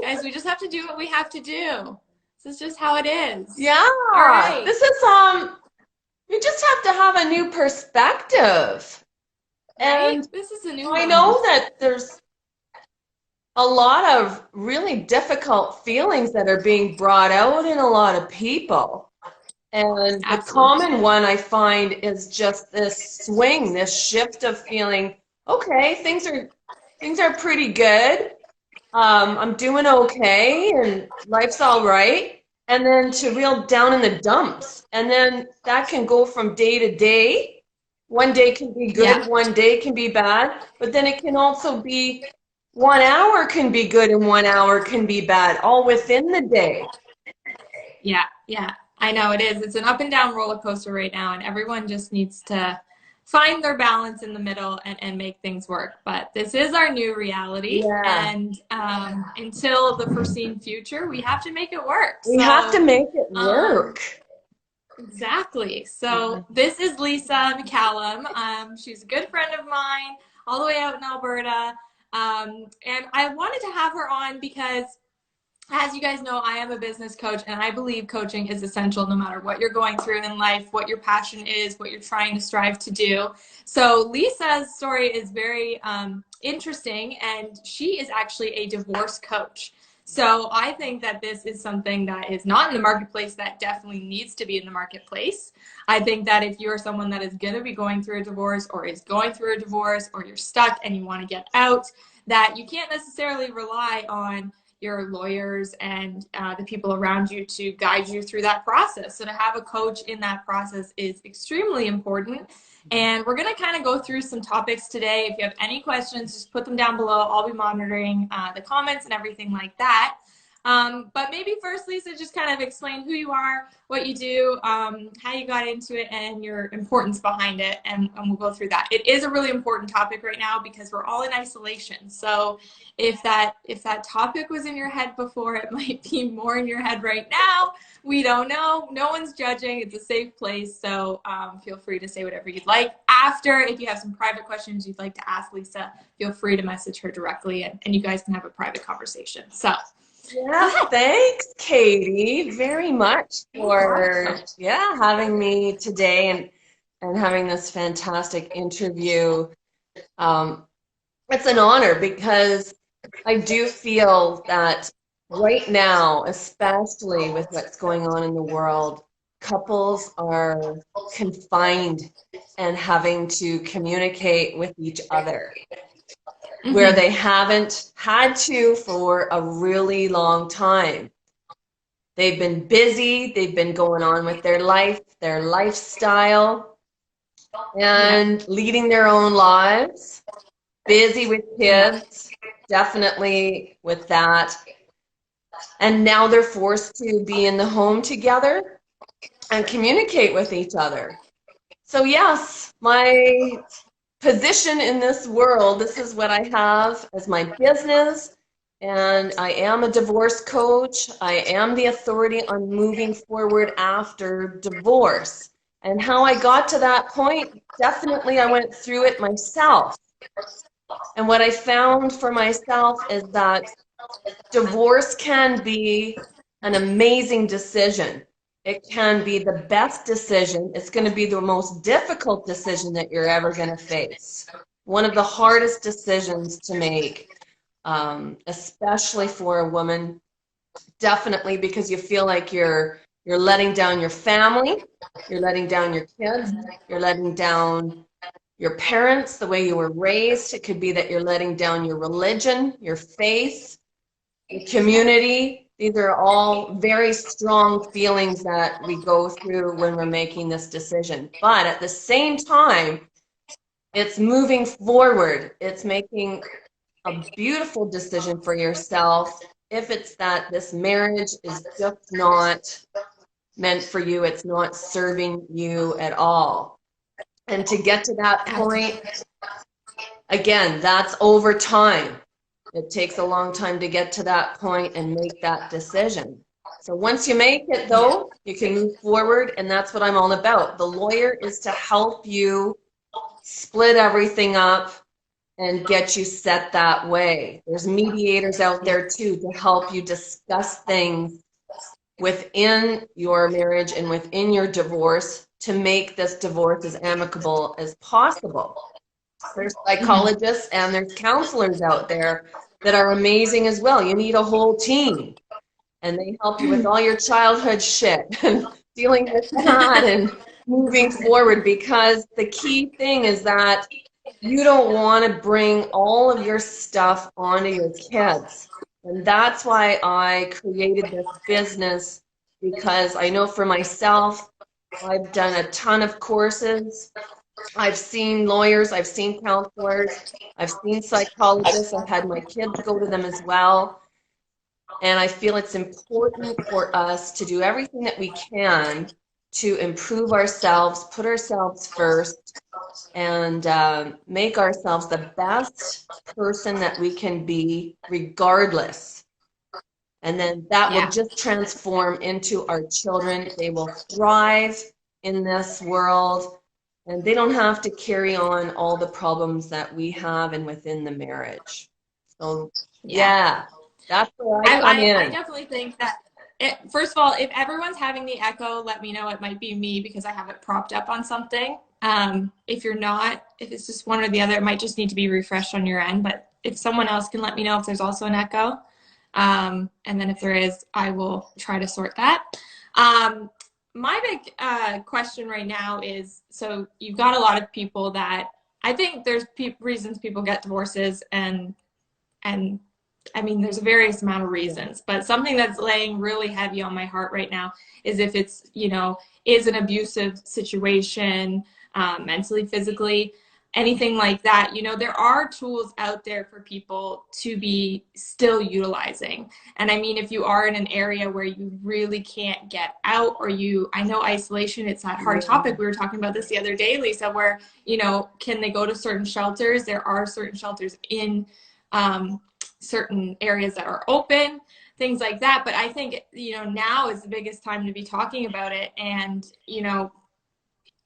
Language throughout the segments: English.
Guys, we just have to do what we have to do. This is just how it is. Yeah. All right. This is you just have to have a new perspective. Right? And This is a new I one. know that there's a lot of really difficult feelings that are being brought out in a lot of people. And the common one I find is just this swing, this shift of feeling, okay, things are pretty good. I'm doing okay and life's all right. And then to real down in the dumps. And then that can go from day to day. One day can be good, one day can be bad. But then it can also be 1 hour can be good and 1 hour can be bad, all within the day. Yeah, yeah. I know it is. It's an up and down roller coaster right now, and everyone just needs to find their balance in the middle and make things work. But this is our new reality, and until the foreseen future, we have to make it work. We have to make it work. Exactly. So this is Lisa McCallum. She's a good friend of mine, all the way out in Alberta. And I wanted to have her on because, as you guys know, I am a business coach, and I believe coaching is essential no matter what you're going through in life, what your passion is, what you're trying to strive to do. So Lisa's story is very interesting, and she is actually a divorce coach. So I think that this is something that is not in the marketplace that definitely needs to be in the marketplace. I think that if you're someone that is going to be going through a divorce or is going through a divorce, or you're stuck and you want to get out, that you can't necessarily rely on your lawyers and the people around you to guide you through that process. So to have a coach in that process is extremely important. And we're going to kind of go through some topics today. If you have any questions, just put them down below. I'll be monitoring the comments and everything like that. But maybe first, Lisa, just kind of explain who you are, what you do, how you got into it, and your importance behind it, and we'll go through that. It is a really important topic right now because we're all in isolation. So if that topic was in your head before, it might be more in your head right now. We don't know. No one's judging. It's a safe place. So feel free to say whatever you'd like. After, if you have some private questions you'd like to ask Lisa, feel free to message her directly, and you guys can have a private conversation. So. Yeah, thanks, Katie, very much for having me today and having this fantastic interview. It's an honor because I do feel that right now, especially with what's going on in the world, couples are confined and having to communicate with each other. Where they haven't had to for a really long time. They've been busy, they've been going on with their life, their lifestyle, and leading their own lives, busy with kids, definitely with that. And now they're forced to be in the home together and communicate with each other. So yes, my position in this world, this is what I have as my business, and I am a divorce coach. I am the authority on moving forward after divorce. And how I got to that point, definitely I went through it myself. And what I found for myself is that divorce can be an amazing decision. It can be the best decision. It's going to be the most difficult decision that you're ever going to face. One of the hardest decisions to make, especially for a woman, definitely because you feel like you're letting down your family, you're letting down your kids, you're letting down your parents, the way you were raised. It could be that you're letting down your religion, your faith, your community. These are all very strong feelings that we go through when we're making this decision. But at the same time, it's moving forward. It's making a beautiful decision for yourself. If it's that this marriage is just not meant for you, it's not serving you at all. And to get to that point, again, that's over time. It takes a long time to get to that point and make that decision. So once you make it, though, you can move forward, and that's what I'm all about. The lawyer is to help you split everything up, and get you set that way. There's mediators out there too to help you discuss things within your marriage and within your divorce to make this divorce as amicable as possible. There's psychologists and there's counselors out there that are amazing as well. You need a whole team, and they help you with all your childhood shit and dealing with that and moving forward, because the key thing is that you don't want to bring all of your stuff onto your kids. And that's why I created this business, because I know for myself, I've done a ton of courses. I've seen lawyers, I've seen counselors, I've seen psychologists, I've had my kids go to them as well. And I feel it's important for us to do everything that we can to improve ourselves, put ourselves first, and make ourselves the best person that we can be regardless. And then that will just transform into our children. They will thrive in this world, and they don't have to carry on all the problems that we have and within the marriage. So that's where I come in. I definitely think that first of all, if everyone's having the echo, let me know. It might be me because I have it propped up on something. If you're not, if it's just one or the other, it might just need to be refreshed on your end. But if someone else can let me know if there's also an echo. And then if there is, I will try to sort that. My big question right now is, so you've got a lot of people that, I think there's reasons people get divorces, and I mean, there's a various amount of reasons, but something that's laying really heavy on my heart right now is if it's, you know, is an abusive situation, mentally, physically, anything like that. You know, there are tools out there for people to be still utilizing. And I mean, if you are in an area where you really can't get out, or I know isolation, it's that hard topic. We were talking about this the other day, Lisa, where, you know, can they go to certain shelters? There are certain shelters in certain areas that are open, things like that. But I think, you know, now is the biggest time to be talking about it. And, you know,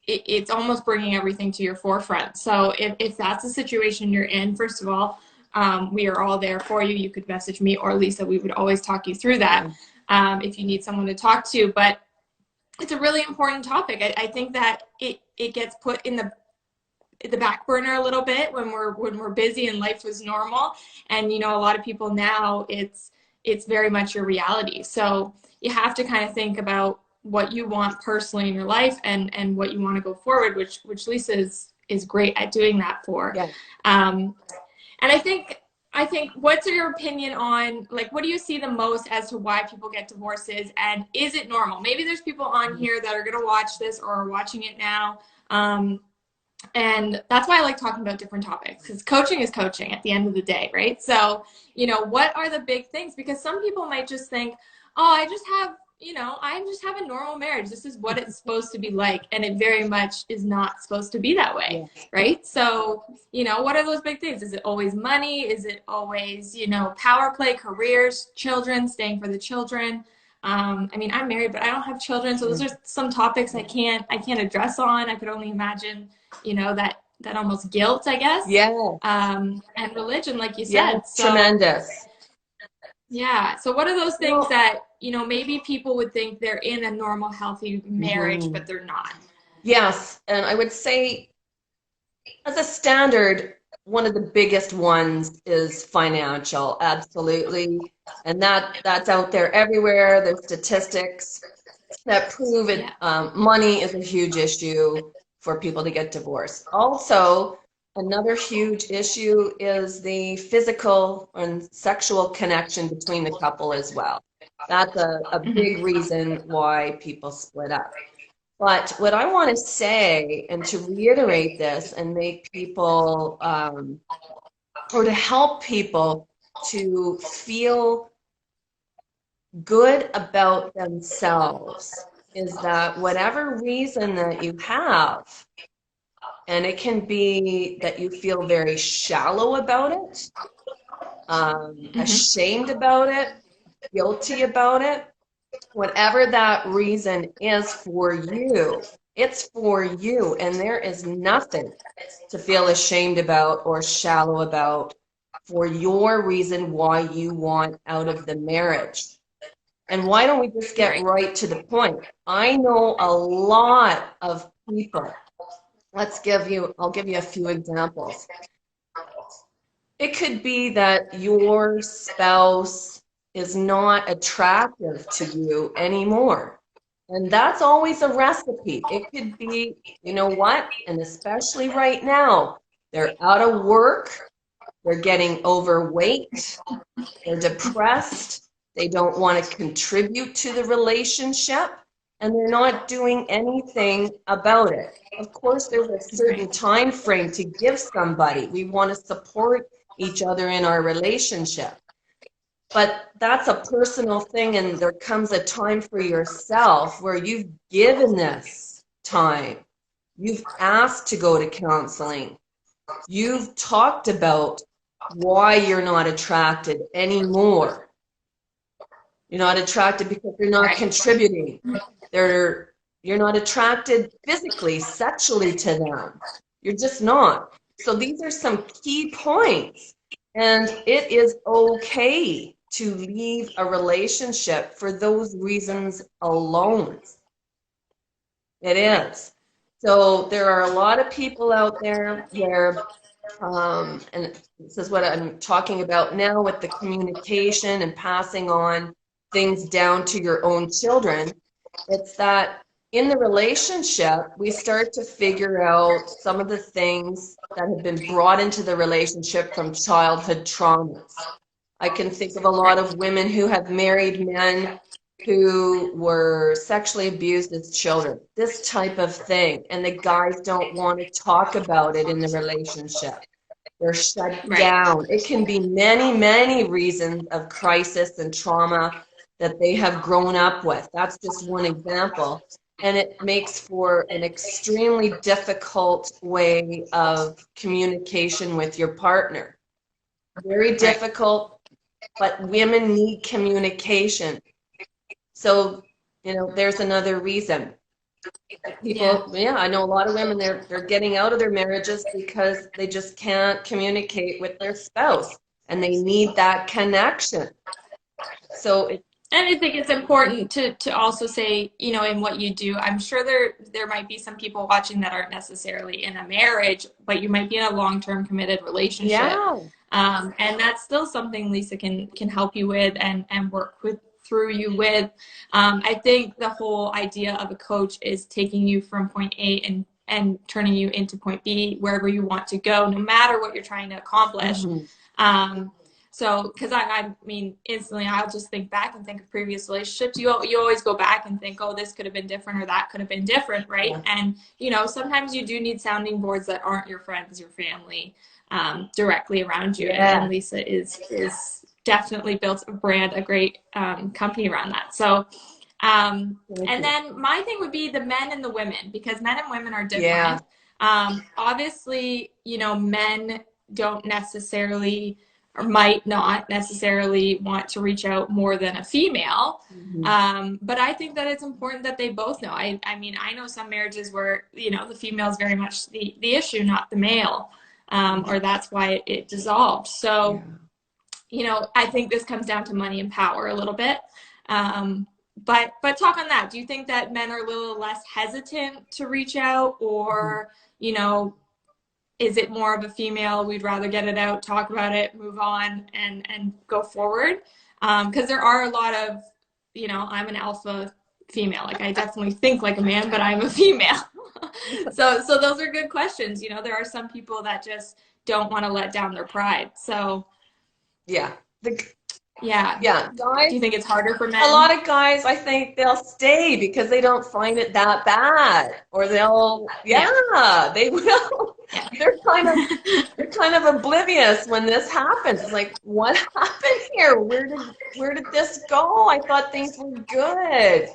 it's almost bringing everything to your forefront. So if that's the situation you're in, first of all, we are all there for you. You could message me or Lisa. We would always talk you through that if you need someone to talk to. But it's a really important topic. I think that it gets put in the back burner a little bit when we're busy and life was normal. And, you know, a lot of people now, it's very much your reality. So you have to kind of think about what you want personally in your life and what you want to go forward, which Lisa is great at doing that for. And I think what's your opinion on, like, what do you see the most as to why people get divorces, and is it normal? Maybe there's people on here that are going to watch this or are watching it now. And that's why I like talking about different topics, because coaching is coaching at the end of the day, right? So, you know, what are the big things? Because some people might just think, oh, I just have a normal marriage. This is what it's supposed to be like. And it very much is not supposed to be that way, right? So, you know, what are those big things? Is it always money? Is it always, you know, power play, careers, children, staying for the children? I mean, I'm married, but I don't have children. So those are some topics I can't address on. I could only imagine, you know, that almost guilt, I guess. And religion, like you said. So, tremendous. Yeah. So what are those things that, you know, maybe people would think they're in a normal, healthy marriage, but they're not? Yes. And I would say, as a standard, one of the biggest ones is financial. Absolutely. And that's out there everywhere. There's statistics that prove it. Money is a huge issue for people to get divorced. Also, another huge issue is the physical and sexual connection between the couple as well. That's a big reason why people split up. But what I want to say, and to reiterate this and make people, or to help people to feel good about themselves, is that whatever reason that you have, and it can be that you feel very shallow about it, ashamed about it, guilty about it, whatever that reason is for you, It's for you, and there is nothing to feel ashamed about or shallow about for your reason why you want out of the marriage. And why don't we just get right to the point? I know a lot of people. I'll give you a few examples. It could be that your spouse is not attractive to you anymore. And that's always a recipe. It could be, you know what? And especially right now, they're out of work, they're getting overweight, they're depressed, they don't want to contribute to the relationship, and they're not doing anything about it. Of course, there's a certain time frame to give somebody. We want to support each other in our relationship. But that's a personal thing, and there comes a time for yourself where you've given this time. You've asked to go to counseling. You've talked about why you're not attracted anymore. You're not attracted because you're not contributing. You're not attracted physically, sexually to them. You're just not. So these are some key points. And it is okay to leave a relationship for those reasons alone. It is. So there are a lot of people out there where, and this is what I'm talking about now with the communication and passing on things down to your own children. It's that in the relationship, we start to figure out some of the things that have been brought into the relationship from childhood traumas. I can think of a lot of women who have married men who were sexually abused as children, this type of thing. And the guys don't want to talk about it in the relationship. They're shut down. It can be many, many reasons of crisis and trauma that they have grown up with. That's just one example. And it makes for an extremely difficult way of communication with your partner. Very difficult, but women need communication. So, you know, there's another reason. People, I know a lot of women, they're getting out of their marriages because they just can't communicate with their spouse, and they need that connection. So and I think it's important to also say, you know, in what you do, I'm sure there might be some people watching that aren't necessarily in a marriage, but you might be in a long-term committed relationship. Yeah. And that's still something Lisa can help you with and work through you with. I think the whole idea of a coach is taking you from point A and turning you into point B, wherever you want to go, no matter what you're trying to accomplish. So, because I mean, instantly I'll just think back and think of previous relationships. You always go back and think, oh, this could have been different or that could have been different, right? Yeah. And, you know, sometimes you do need sounding boards that aren't your friends, your family, directly around you. Yeah. And Lisa is definitely built a brand, a great company around that. So, and then my thing would be the men and the women, because men and women are different. Yeah. Obviously, you know, men don't necessarily or might not necessarily want to reach out more than a female. But I think that it's important that they both know. I mean, I know some marriages where, you know, the female is very much the issue, not the male, or that's why it dissolved. So, you know, I think this comes down to money and power a little bit. But talk on that. Do you think that men are a little less hesitant to reach out, or, you know, is it more of a female, we'd rather get it out, talk about it, move on, and go forward? Because there are a lot of, you know, I'm an alpha female. Like, I definitely think like a man, but I'm a female. So those are good questions. You know, there are some people that just don't want to let down their pride. So, yeah. Guys, do you think it's harder for men? A lot of guys, I think they'll stay because they don't find it that bad, or they'll, they will. Yeah. They're kind of oblivious when this happens. It's like, what happened here? Where did this go? I thought things were good.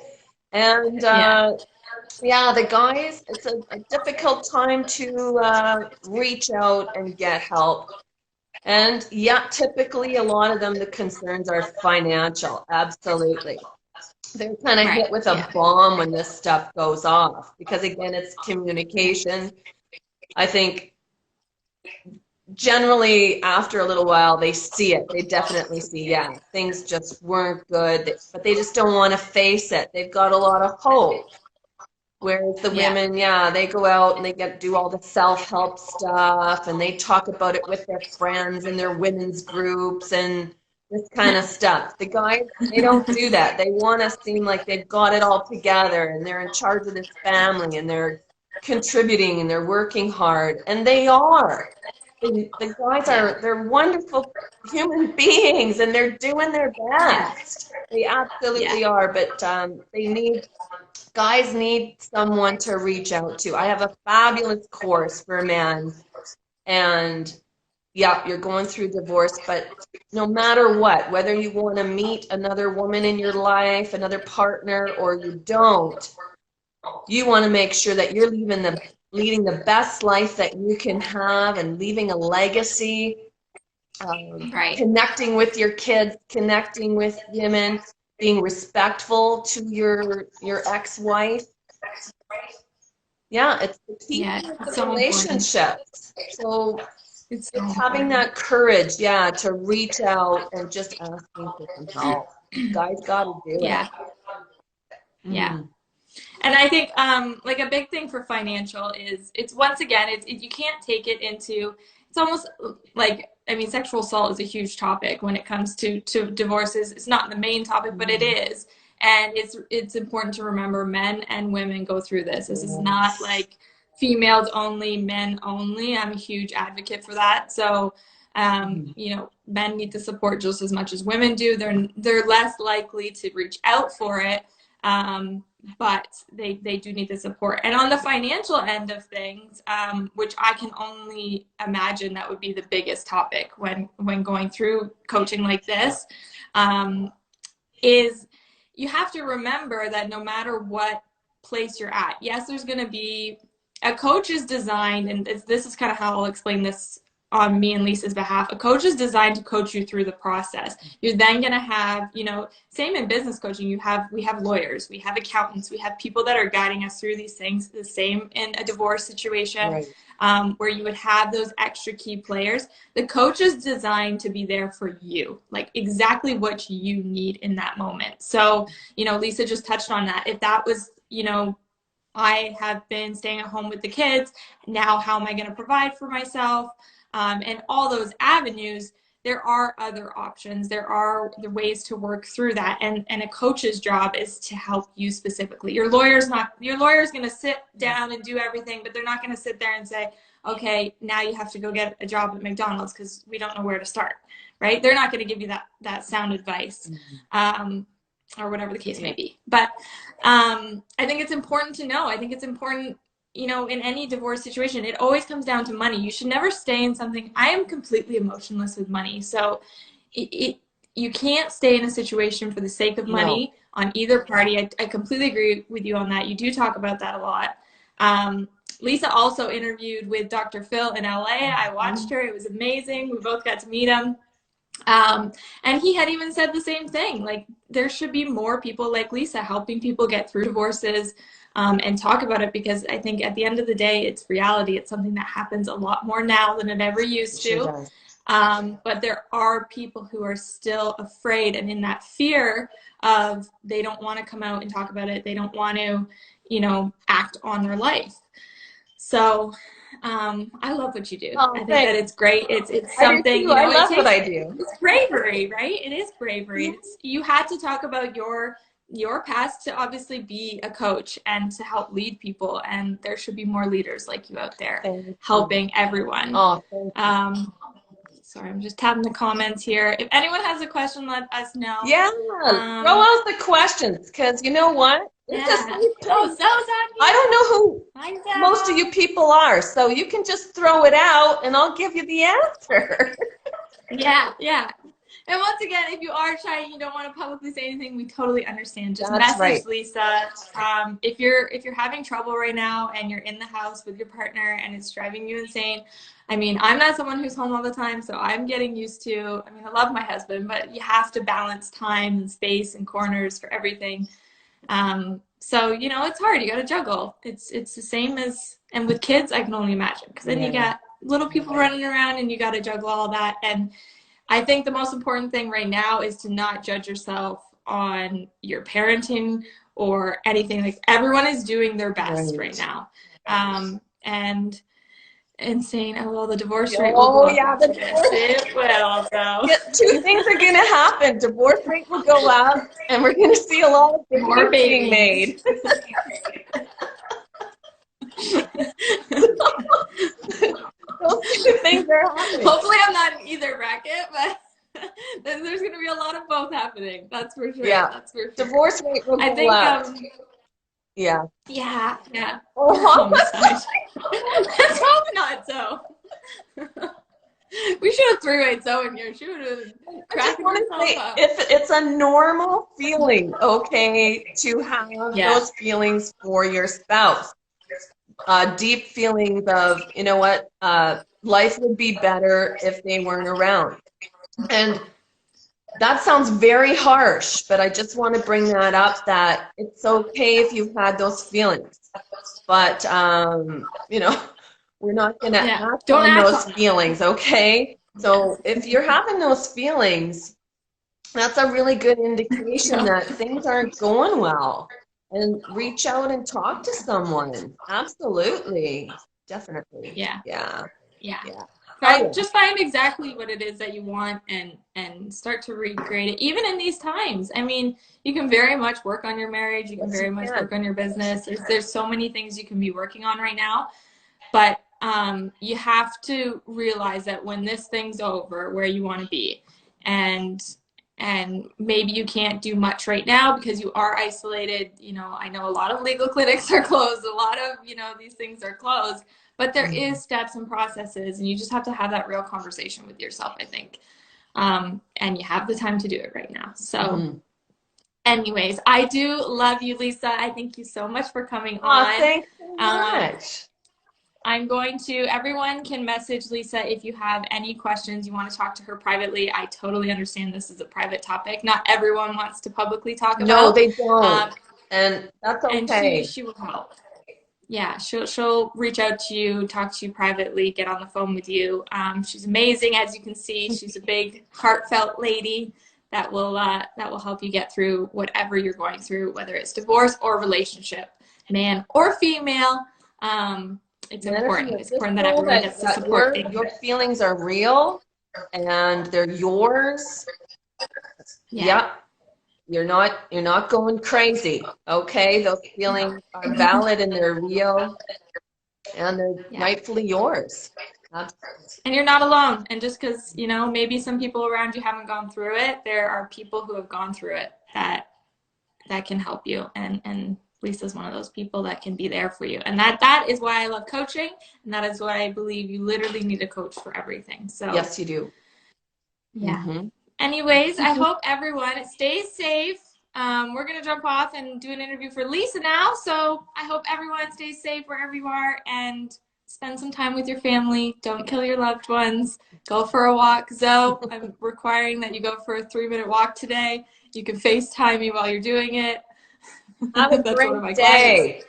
And the guys, it's a difficult time to reach out and get help. And typically a lot of them, the concerns are financial. Absolutely. they're kind of hit Right. with a bomb when this stuff goes off, because again, it's communication. I think generally after a little while they see it. They definitely see, yeah, things just weren't good, but they just don't want to face it. They've got a lot of hope. Whereas the Yeah. women, yeah, they go out and they do all the self-help stuff, and they talk about it with their friends and their women's groups and this kind of stuff. The guys, they don't do that. They want to seem like they've got it all together and they're in charge of this family and they're contributing and they're working hard, and they are. The guys are, they're wonderful human beings and they're doing their best. They absolutely are, but guys need someone to reach out to. I have a fabulous course for men, and yeah, you're going through divorce, but no matter what, whether you want to meet another woman in your life, another partner, or you don't, you want to make sure that you're leading the best life that you can have and leaving a legacy, Right. connecting with your kids, connecting with women, being respectful to your ex-wife. Yeah, it's the key to the so relationships. So it's it's having that courage, yeah, to reach out and just asking for some help. Guys got to do it. Yeah. And I think like a big thing for financial is it's once again you can't take it into, it's almost like, I mean, sexual assault is a huge topic when it comes to divorces. It's not the main topic, but it is. And it's important to remember men and women go through this. This is not like females only, men only. I'm a huge advocate for that. So you know, men need the support just as much as women do. They're less likely to reach out for it. But they do need the support. And on the financial end of things, which I can only imagine that would be the biggest topic when going through coaching like this, is you have to remember that no matter what place you're at, yes, there's going to be, a coach is designed, and this is kind of how I'll explain this on me and Lisa's behalf. A coach is designed to coach you through the process. You're then going to have, you know, same in business coaching, we have lawyers, we have accountants, we have people that are guiding us through these things. The same in a divorce situation, where you would have those extra key players. The coach is designed to be there for you, like exactly what you need in that moment. So, you know, Lisa just touched on that. If that was, you know, I have been staying at home with the kids, now how am I going to provide for myself? And all those avenues, there are other options. There are the ways to work through that. And a coach's job is to help you specifically. Your lawyer's going to sit down and do everything, but they're not going to sit there and say, okay, now you have to go get a job at McDonald's because we don't know where to start, right? They're not going to give you that sound advice, or whatever the case may be. But I think it's important to know. I think it's important, you know, in any divorce situation, it always comes down to money. You should never stay in something. I am completely emotionless with money. So you can't stay in a situation for the sake of money on either party. I completely agree with you on that. You do talk about that a lot. Lisa also interviewed with Dr. Phil in LA. I watched her. It was amazing. We both got to meet him. And he had even said the same thing. Like, there should be more people like Lisa helping people get through divorces, and talk about it, because I think at the end of the day, it's reality. It's something that happens a lot more now than it ever used to. But there are people who are still afraid and in that fear of, they don't want to come out and talk about it. They don't want to, you know, act on their life. So I love what you do. I think that it's great. It's something, you know, I love what I do. It's bravery, right? It is bravery. You had to talk about your past to obviously be a coach and to help lead people, and there should be more leaders like you out there helping everyone. Sorry, I'm just tapping the comments here. If anyone has a question, let us know. Yeah, throw out the questions, because you know what? I don't know who most of you people are, so you can just throw it out and I'll give you the answer. Yeah. And once again, if you are shy and you don't want to publicly say anything, we totally understand. Just That's message right. Lisa. If you're having trouble right now and you're in the house with your partner and it's driving you insane, I mean, I'm not someone who's home all the time, so I'm getting used to, I mean, I love my husband, but you have to balance time and space and corners for everything. So, you know, it's hard. You got to juggle. It's the same as, and with kids, I can only imagine, because then you got little people running around and you got to juggle all that. And I think the most important thing right now is to not judge yourself on your parenting or anything. Like, everyone is doing their best right now. And saying, oh, well, the divorce rate will go up after this. It will, though. Yeah, two things are going to happen. Divorce rate will go up, and we're going to see a lot of more babies being made. Those two things are happening. Hopefully I'm not in either bracket, but then there's going to be a lot of both happening. That's for sure. Yeah. That's for sure. Divorce rate will go up. Yeah. Yeah. Homicide. Let's hope not so. We should have three-way so in here. She would have cracking herself up. If it's a normal feeling, okay, to have those feelings for your spouse. Deep feelings of, you know what, life would be better if they weren't around. And that sounds very harsh, but I just want to bring that up, that it's okay if you've had those feelings. But, you know, we're not going to act on those feelings, okay? So if you're having those feelings, that's a really good indication that things aren't going well. And reach out and talk to someone. Absolutely. Definitely. Yeah. Just find exactly what it is that you want and start to recreate it, even in these times. I mean, you can very much work on your marriage. You can very much work on your business. There's so many things you can be working on right now. But you have to realize that when this thing's over, where you want to be. And maybe you can't do much right now because you are isolated. You know, I know a lot of legal clinics are closed. A lot of, you know, these things are closed. But there is steps and processes, and you just have to have that real conversation with yourself, I think. And you have the time to do it right now. So anyways, I do love you, Lisa. I thank you so much for coming on. Thanks so much. I'm going to, everyone can message Lisa if you have any questions, you want to talk to her privately. I totally understand this is a private topic. Not everyone wants to publicly talk about. No, they don't. And that's okay. And she will help. Yeah, she'll reach out to you, talk to you privately, get on the phone with you. She's amazing, as you can see. She's a big, heartfelt lady that will help you get through whatever you're going through, whether it's divorce or relationship, man or female. It's important. It's important that everyone gets the support. Your feelings are real and they're yours. Yeah. You're not going crazy. Okay? Those feelings are valid and they're real and they're rightfully yours. And you're not alone. And just because, you know, maybe some people around you haven't gone through it, there are people who have gone through it that can help you. And Lisa's one of those people that can be there for you. And that is why I love coaching. And that is why I believe you literally need a coach for everything. So yes, you do. Yeah. Anyways, I hope everyone stays safe. We're going to jump off and do an interview for Lisa now. So I hope everyone stays safe wherever you are and spend some time with your family. Don't kill your loved ones. Go for a walk. Zoe, I'm requiring that you go for a 3-minute walk today. You can FaceTime me while you're doing it. Have a great day.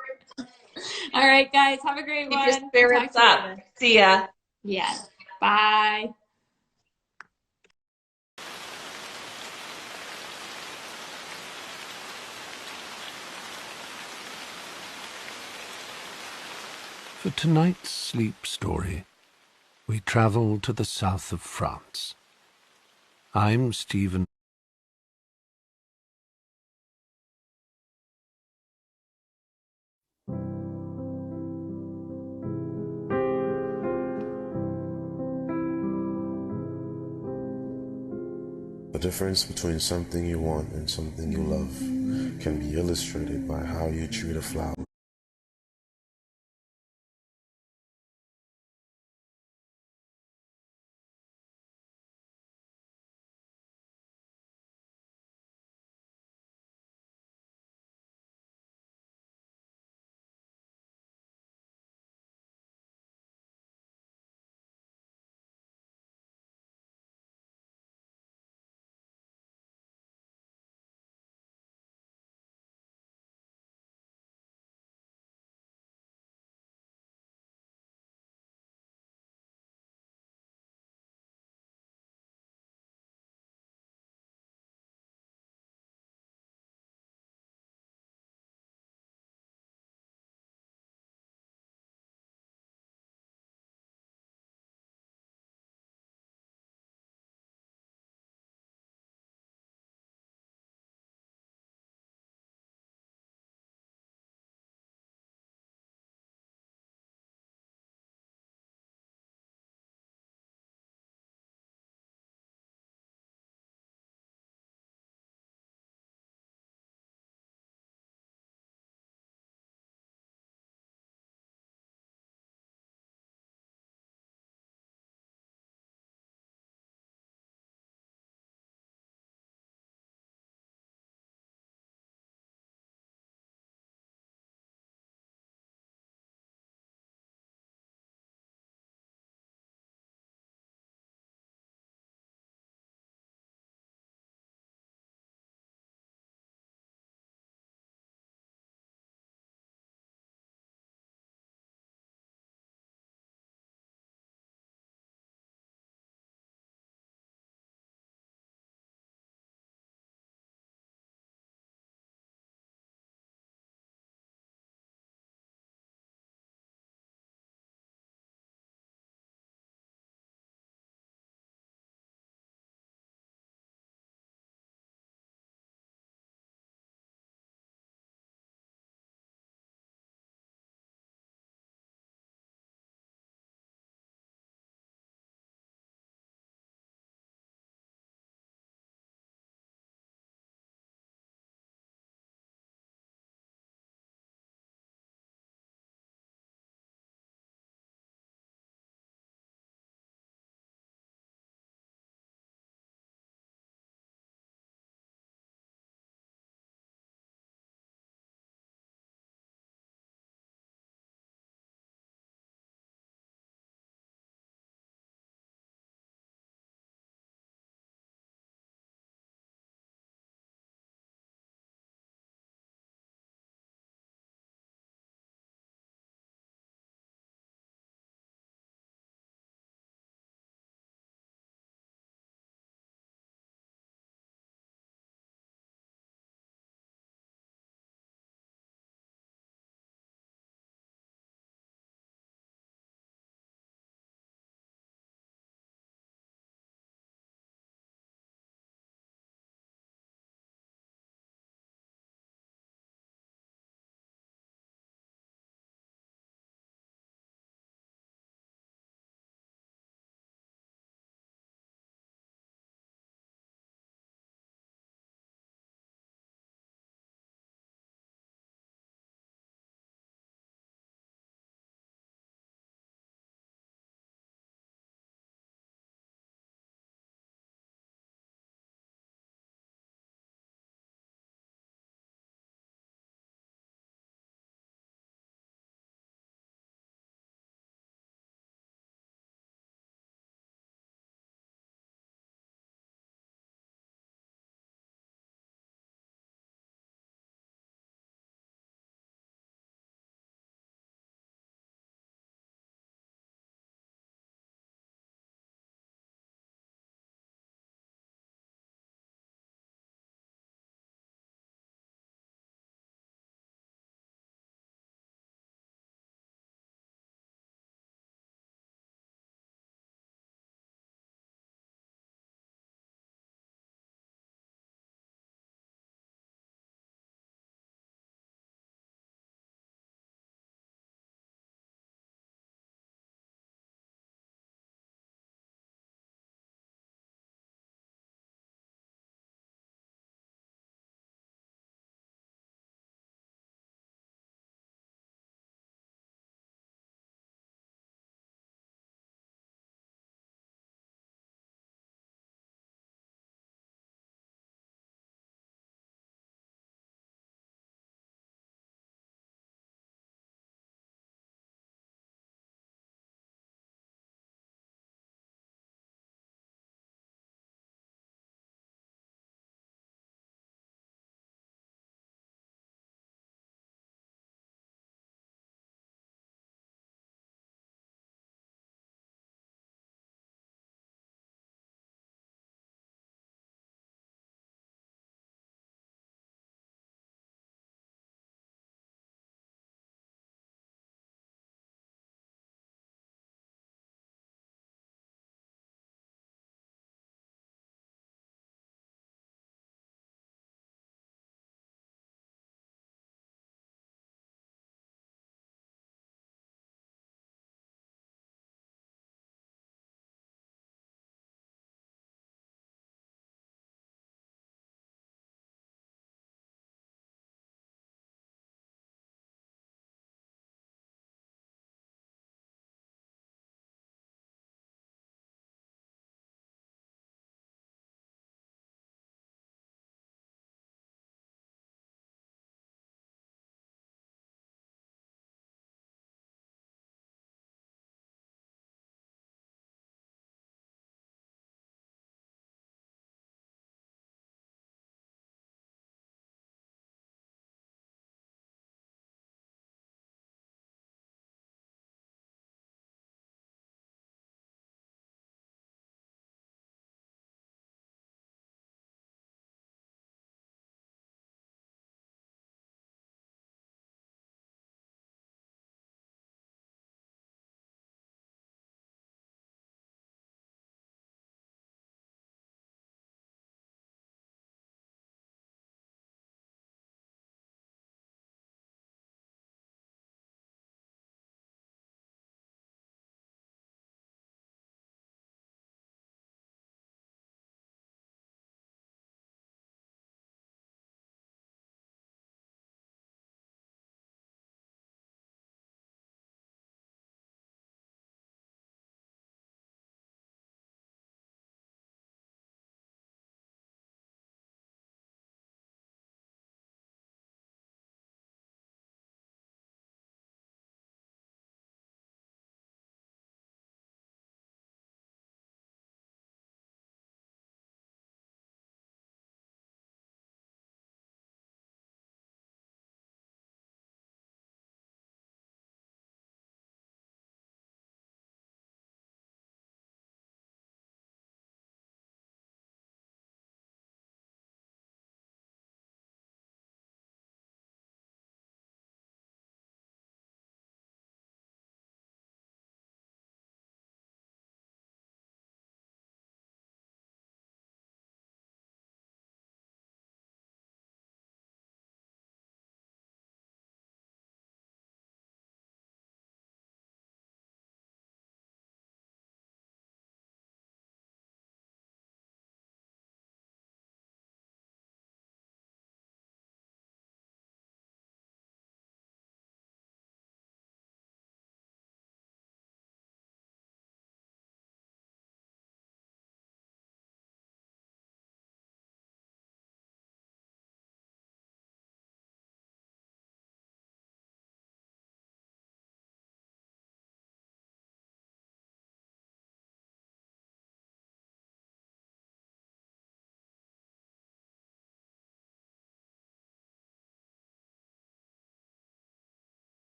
All right, guys. Have a great one. Keep your spirits up. See ya. Yes. Bye. For tonight's sleep story, we travel to the south of France. I'm Stephen. The difference between something you want and something you love can be illustrated by how you treat a flower.